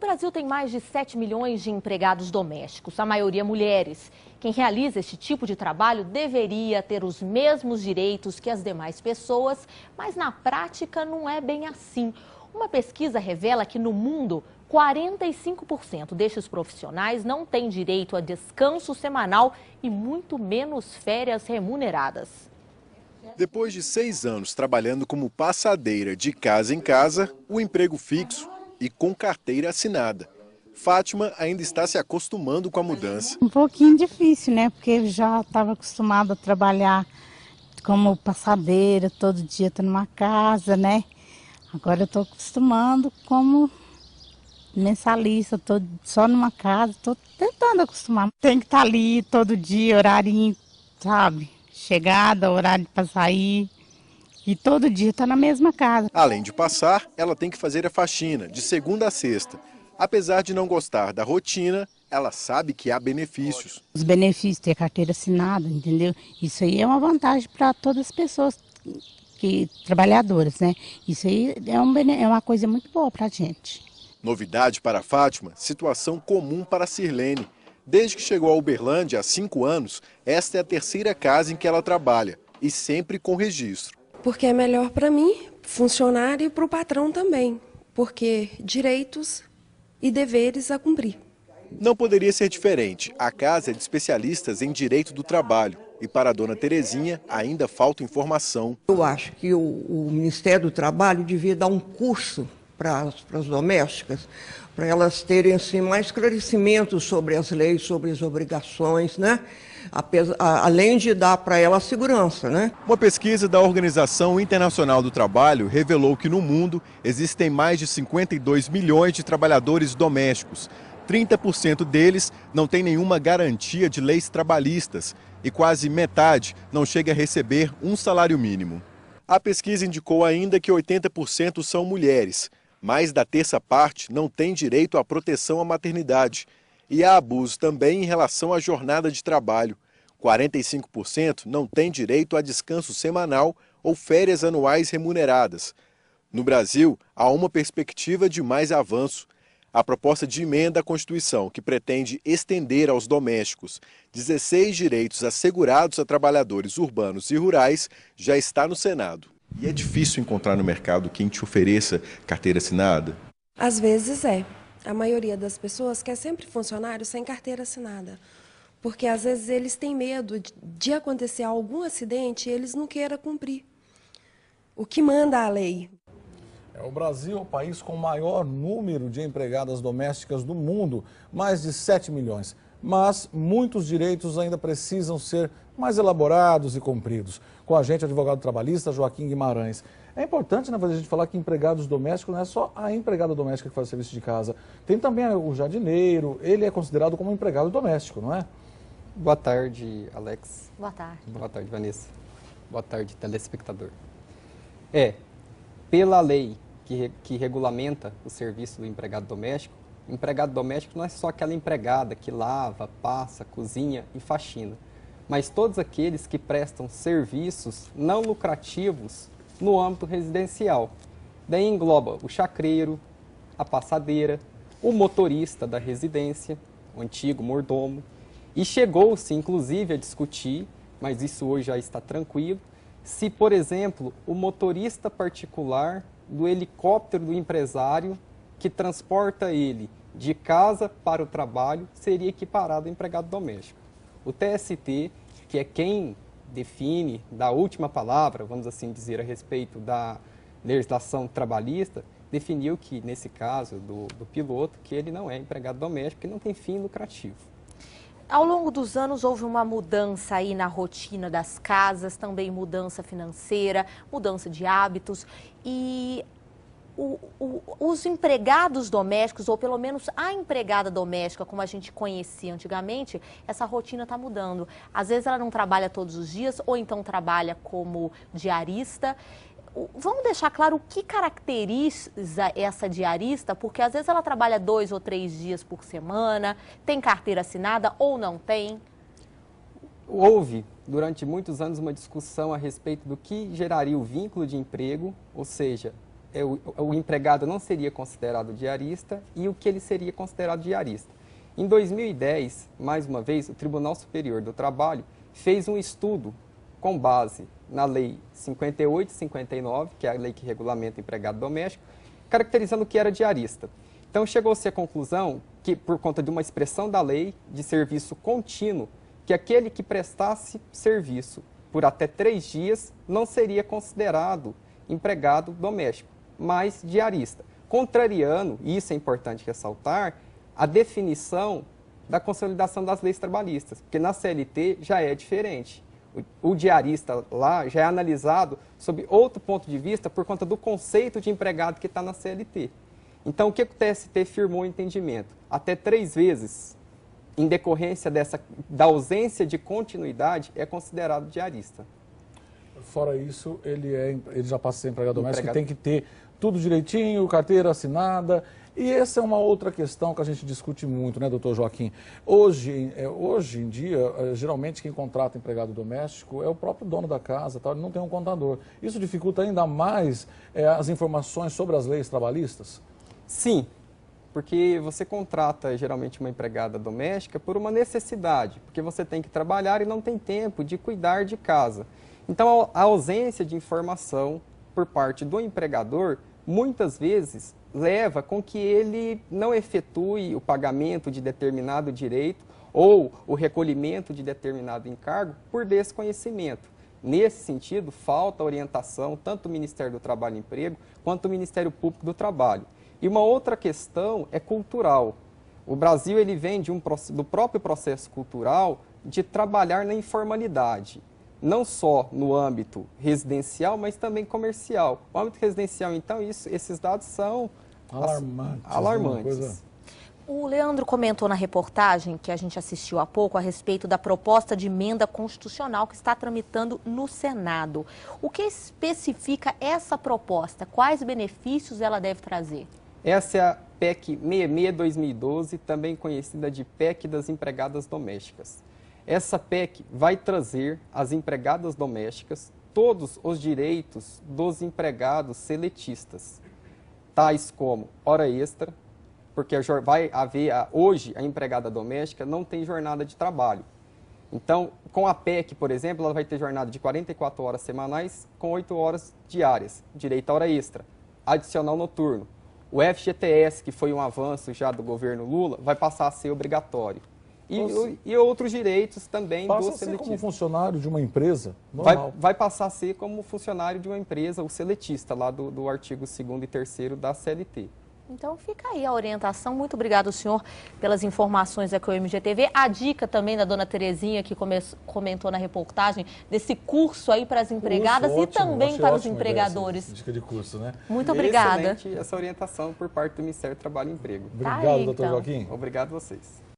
Brasil tem mais de 7 milhões de empregados domésticos, a maioria mulheres. Quem realiza este tipo de trabalho deveria ter os mesmos direitos que as demais pessoas, mas na prática não é bem assim. Uma pesquisa revela que no mundo, 45% destes profissionais não têm direito a descanso semanal e muito menos férias remuneradas. Depois de 6 anos trabalhando como passadeira de casa em casa, o emprego fixo e com carteira assinada. Fátima ainda está se acostumando com a mudança. Um pouquinho difícil, né? Porque eu já estava acostumada a trabalhar como passadeira, todo dia estou numa casa, né? Agora eu estou acostumando como mensalista, estou só numa casa, estou tentando acostumar. Tem que estar ali todo dia, horarinho, sabe? Chegada, horário para sair. E todo dia está na mesma casa. Além de passar, ela tem que fazer a faxina, de segunda a sexta. Apesar de não gostar da rotina, ela sabe que há benefícios. Os benefícios de ter carteira assinada, entendeu? Isso aí é uma vantagem para todas as pessoas trabalhadoras, né? Isso aí é uma coisa muito boa para a gente. Novidade para a Fátima, situação comum para a Sirlene. Desde que chegou a Uberlândia há 5 anos, esta é a terceira casa em que ela trabalha, e sempre com registro. Porque é melhor para mim, funcionário, e para o patrão também, porque direitos e deveres a cumprir. Não poderia ser diferente. A casa é de especialistas em direito do trabalho. E para a dona Terezinha ainda falta informação. Eu acho que o Ministério do Trabalho devia dar um curso para as domésticas, para elas terem assim, mais esclarecimento sobre as leis, sobre as obrigações, né? Além de dar para elas segurança, né? Uma pesquisa da Organização Internacional do Trabalho revelou que no mundo existem mais de 52 milhões de trabalhadores domésticos. 30% deles não têm nenhuma garantia de leis trabalhistas e quase metade não chega a receber um salário mínimo. A pesquisa indicou ainda que 80% são mulheres. Mais da terça parte não tem direito à proteção à maternidade. E há abuso também em relação à jornada de trabalho. 45% não tem direito a descanso semanal ou férias anuais remuneradas. No Brasil, há uma perspectiva de mais avanço. A proposta de emenda à Constituição, que pretende estender aos domésticos 16 direitos assegurados a trabalhadores urbanos e rurais, já está no Senado. E é difícil encontrar no mercado quem te ofereça carteira assinada? Às vezes é. A maioria das pessoas quer sempre funcionário sem carteira assinada. Porque às vezes eles têm medo de acontecer algum acidente e eles não queiram cumprir o que manda a lei. O Brasil é o país com o maior número de empregadas domésticas do mundo, mais de 7 milhões. Mas muitos direitos ainda precisam ser mais elaborados e cumpridos. Com a gente, o advogado trabalhista Joaquim Guimarães. É importante, né, a gente falar que empregados domésticos não é só a empregada doméstica que faz o serviço de casa. Tem também o jardineiro, ele é considerado como um empregado doméstico, não é? Boa tarde, Alex. Boa tarde. Boa tarde, Vanessa. Boa tarde, telespectador. Pela lei que regulamenta o serviço do empregado doméstico não é só aquela empregada que lava, passa, cozinha e faxina, mas todos aqueles que prestam serviços não lucrativos no âmbito residencial. Daí engloba o chacreiro, a passadeira, o motorista da residência, o antigo mordomo, e chegou-se inclusive a discutir, mas isso hoje já está tranquilo, se, por exemplo, o motorista particular do helicóptero do empresário que transporta ele de casa para o trabalho seria equiparado ao empregado doméstico. O TST, que é quem define, dá a última palavra, vamos assim dizer, a respeito da legislação trabalhista, definiu que, nesse caso do piloto, que ele não é empregado doméstico, que não tem fim lucrativo. Ao longo dos anos houve uma mudança aí na rotina das casas, também mudança financeira, mudança de hábitos e os empregados domésticos, ou pelo menos a empregada doméstica, como a gente conhecia antigamente, essa rotina está mudando. Às vezes ela não trabalha todos os dias, ou então trabalha como diarista. Vamos deixar claro o que caracteriza essa diarista, porque às vezes ela trabalha 2 ou 3 dias por semana, tem carteira assinada ou não tem. Houve, durante muitos anos, uma discussão a respeito do que geraria o vínculo de emprego, ou seja, o empregado não seria considerado diarista e o que ele seria considerado diarista. Em 2010, mais uma vez, o Tribunal Superior do Trabalho fez um estudo com base na Lei 58/59, que é a lei que regulamenta o empregado doméstico, caracterizando o que era diarista. Então, chegou-se à conclusão que, por conta de uma expressão da lei de serviço contínuo, que aquele que prestasse serviço por até 3 dias não seria considerado empregado doméstico, mas diarista, contrariando, e isso é importante ressaltar, a definição da consolidação das leis trabalhistas, porque na CLT já é diferente. O diarista lá já é analisado sob outro ponto de vista por conta do conceito de empregado que está na CLT. Então, o que o TST firmou o entendimento? Até 3 vezes, em decorrência da ausência de continuidade, é considerado diarista. Fora isso, ele já passa a ser empregado doméstico, tem que ter tudo direitinho, carteira assinada. E essa é uma outra questão que a gente discute muito, né, doutor Joaquim? Hoje em dia, geralmente quem contrata empregado doméstico é o próprio dono da casa, tá? Ele não tem um contador. Isso dificulta ainda mais as informações sobre as leis trabalhistas? Sim, porque você contrata geralmente uma empregada doméstica por uma necessidade, porque você tem que trabalhar e não tem tempo de cuidar de casa. Então, a ausência de informação por parte do empregador, muitas vezes, leva com que ele não efetue o pagamento de determinado direito ou o recolhimento de determinado encargo por desconhecimento. Nesse sentido, falta orientação tanto do Ministério do Trabalho e Emprego quanto do Ministério Público do Trabalho. E uma outra questão é cultural. O Brasil ele vem do próprio processo cultural de trabalhar na informalidade, não só no âmbito residencial, mas também comercial. O âmbito residencial, então, esses dados são alarmantes. O Leandro comentou na reportagem que a gente assistiu há pouco a respeito da proposta de emenda constitucional que está tramitando no Senado. O que especifica essa proposta? Quais benefícios ela deve trazer? Essa é a PEC 66/2012, também conhecida de PEC das empregadas domésticas. Essa PEC vai trazer às empregadas domésticas todos os direitos dos empregados seletistas, tais como hora extra, porque vai haver, hoje, a empregada doméstica não tem jornada de trabalho. Então, com a PEC, por exemplo, ela vai ter jornada de 44 horas semanais com 8 horas diárias, direito à hora extra, adicional noturno. O FGTS, que foi um avanço já do governo Lula, vai passar a ser obrigatório. E outros direitos também do seletismo. Passa a ser como funcionário de uma empresa normal. Vai passar a ser como funcionário de uma empresa, o seletista, lá do artigo 2º e 3º da CLT. Então fica aí a orientação. Muito obrigado, senhor, pelas informações aqui ao MGTV. A dica também da dona Terezinha, que comentou na reportagem, desse curso aí para as empregadas e também para os empregadores. Dica de curso, né? Muito obrigada. Excelente essa orientação por parte do Ministério do Trabalho e Emprego. Obrigado, doutor Joaquim. Obrigado a vocês.